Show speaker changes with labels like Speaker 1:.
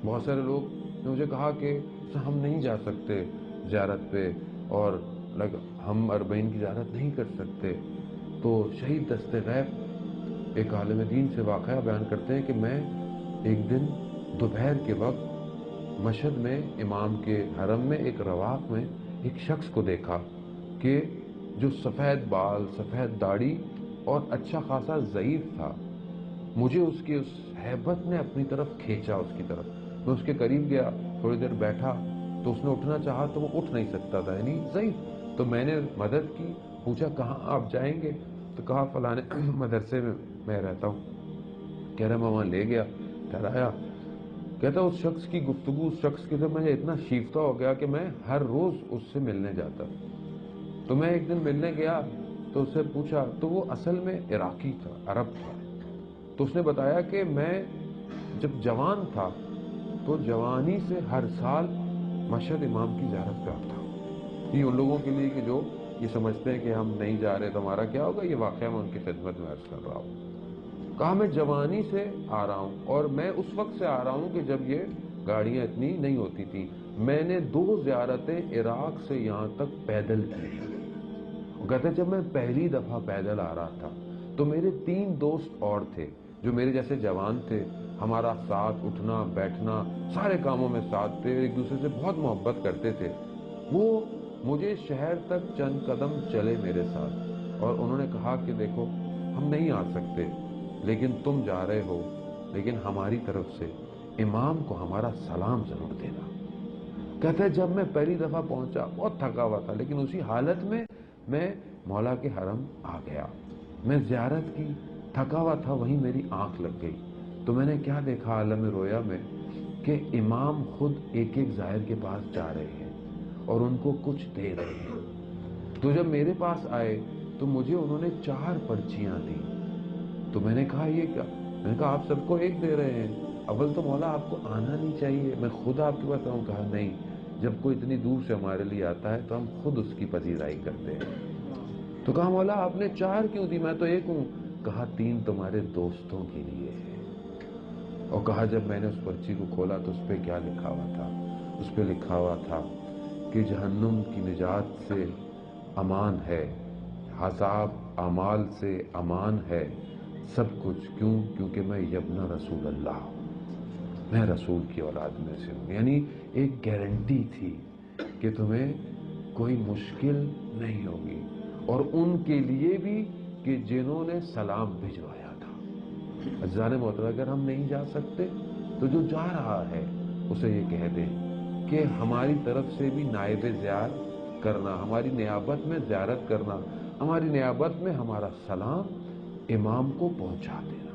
Speaker 1: بہت سارے لوگ نے مجھے کہا کہ ہم نہیں جا سکتے زیارت پہ، اور ہم اربعین کی زیارت نہیں کر سکتے۔ تو شہید دست غیب ایک عالم دین سے واقعہ بیان کرتے ہیں کہ میں ایک دن دوپہر کے وقت مشہد میں امام کے حرم میں ایک رواق میں ایک شخص کو دیکھا کہ جو سفید بال، سفید داڑھی اور اچھا خاصا ضعیف تھا۔ مجھے اس کی اس ہیبت نے اپنی طرف کھینچا، اس کی طرف میں اس کے قریب گیا، تھوڑی دیر بیٹھا تو اس نے اٹھنا چاہا تو وہ اٹھ نہیں سکتا تھا، یعنی ضعیف۔ تو میں نے مدد کی، پوچھا کہاں آپ جائیں گے؟ تو کہا فلانے مدرسے میں رہتا ہوں۔ کہہ رہا میں وہاں لے گیا، ٹھہرایا، کہتا اس شخص کی گفتگو، اس شخص کے ساتھ مجھے اتنا شیفتہ ہو گیا کہ میں ہر روز اس سے ملنے جاتا۔ تو میں ایک دن ملنے گیا تو اس سے پوچھا، تو وہ اصل میں عراقی تھا، عرب تھا۔ تو اس نے بتایا کہ میں جب جوان تھا تو جوانی سے ہر سال مشہد امام کی زیارت کرتا ہوں۔ یہ ان لوگوں کے لیے کہ جو یہ سمجھتے ہیں کہ ہم نہیں جا رہے تو ہمارا کیا ہوگا، یہ واقعہ میں ان کی خدمت میں عرض کر رہا ہوں۔ کہا میں جوانی سے آ رہا ہوں، اور میں اس وقت سے آ رہا ہوں کہ جب یہ گاڑیاں اتنی نہیں ہوتی تھیں۔ میں نے 2 زیارتیں عراق سے یہاں تک پیدل کی ہیں۔ وہ کہتے ہیں جب میں پہلی دفعہ پیدل آ رہا تھا تو میرے 3 دوست اور تھے جو میرے جیسے جوان تھے، ہمارا ساتھ اٹھنا بیٹھنا سارے کاموں میں ساتھ تھے، ایک دوسرے سے بہت محبت کرتے تھے۔ وہ مجھے شہر تک چند قدم چلے میرے ساتھ، اور انہوں نے کہا کہ دیکھو ہم نہیں آ سکتے لیکن تم جا رہے ہو، لیکن ہماری طرف سے امام کو ہمارا سلام ضرور دینا۔ کہتا ہے جب میں پہلی دفعہ پہنچا بہت تھکا ہوا تھا، لیکن اسی حالت میں میں مولا کے حرم آ گیا، میں زیارت کی، تھکا ہوا تھا، وہیں میری آنکھ لگ گئی۔ تو میں نے کیا دیکھا عالم رویا میں کہ امام خود ایک ایک زائر کے پاس جا رہے ہیں اور ان کو کچھ دے رہے ہیں۔ تو جب میرے پاس آئے تو مجھے انہوں نے 4 پرچیاں دیں۔ تو میں نے کہا یہ کیا؟ میں نے کہا آپ سب کو ایک دے رہے ہیں، اول تو مولا آپ کو آنا نہیں چاہیے، میں خود آپ کے پاس آؤں۔ کہا نہیں، جب کوئی اتنی دور سے ہمارے لیے آتا ہے تو ہم خود اس کی پذیرائی کرتے ہیں۔ تو کہا مولا آپ نے 4 کیوں دی، میں تو ایک ہوں۔ کہا 3 تمہارے دوستوں کے لیے ہے۔ اور کہا جب میں نے اس پرچی کو کھولا تو اس پہ کیا لکھا ہوا تھا؟ اس پہ لکھا ہوا تھا کہ جہنم کی نجات سے امان ہے، حساب اعمال سے امان ہے، سب کچھ کیوں؟ کیونکہ میں ابن رسول اللہ ہوں، میں رسول کی اولاد میں سے ہوں۔ یعنی ایک گارنٹی تھی کہ تمہیں کوئی مشکل نہیں ہوگی، اور ان کے لیے بھی کہ جنہوں نے سلام بھجوایا تھا۔ عزیزان محترم، اگر ہم نہیں جا سکتے تو جو جا رہا ہے اسے یہ کہہ دیں کہ ہماری طرف سے بھی نائب زیار کرنا، ہماری نیابت میں زیارت کرنا، ہماری نیابت میں ہمارا سلام امام کو پہنچا دینا۔